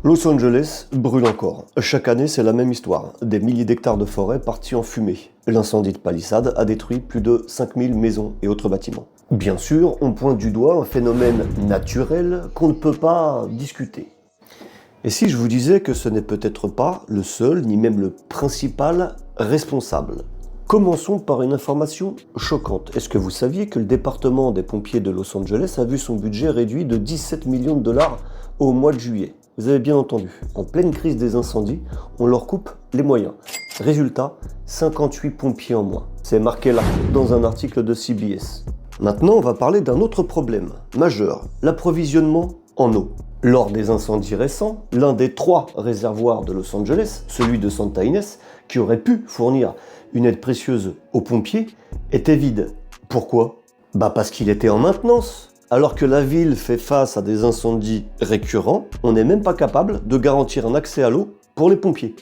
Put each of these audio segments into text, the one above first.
Los Angeles brûle encore. Chaque année, c'est la même histoire. Des milliers d'hectares de forêt partis en fumée. L'incendie de Palisades a détruit plus de 5000 maisons et autres bâtiments. Bien sûr, on pointe du doigt un phénomène naturel qu'on ne peut pas discuter. Et si je vous disais que ce n'est peut-être pas le seul, ni même le principal responsable? Commençons par une information choquante. Est-ce que vous saviez que le département des pompiers de Los Angeles a vu son budget réduit de 17 millions de dollars au mois de juillet? Vous avez bien entendu, en pleine crise des incendies, on leur coupe les moyens. Résultat, 58 pompiers en moins. C'est marqué là, dans un article de CBS. Maintenant, on va parler d'un autre problème majeur, l'approvisionnement en eau. Lors des incendies récents, l'un des 3 réservoirs de Los Angeles, celui de Santa Ynez, qui aurait pu fournir une aide précieuse aux pompiers, était vide. Pourquoi? Parce qu'il était en maintenance. Alors que la ville fait face à des incendies récurrents, on n'est même pas capable de garantir un accès à l'eau pour les pompiers.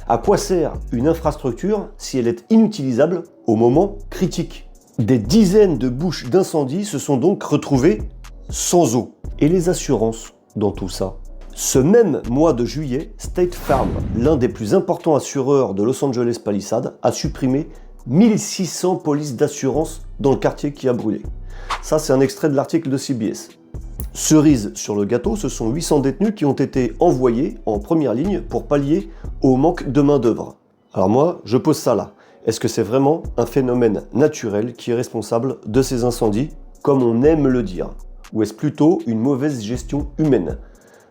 À quoi sert une infrastructure si elle est inutilisable au moment critique? Des dizaines de bouches d'incendie se sont donc retrouvées sans eau. Et les assurances dans tout ça? Ce même mois de juillet, State Farm, l'un des plus importants assureurs de Los Angeles Palisades, a supprimé 1600 polices d'assurance dans le quartier qui a brûlé. Ça, c'est un extrait de l'article de CBS. Cerise sur le gâteau, ce sont 800 détenus qui ont été envoyés en première ligne pour pallier au manque de main-d'œuvre. Alors moi, je pose ça là. Est-ce que c'est vraiment un phénomène naturel qui est responsable de ces incendies, comme on aime le dire? Ou est-ce plutôt une mauvaise gestion humaine?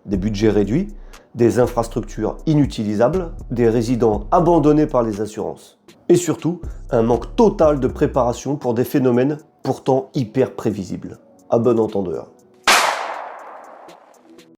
Des budgets réduits, des infrastructures inutilisables, des résidents abandonnés par les assurances. Et surtout, un manque total de préparation pour des phénomènes pourtant hyper prévisibles. À bon entendeur.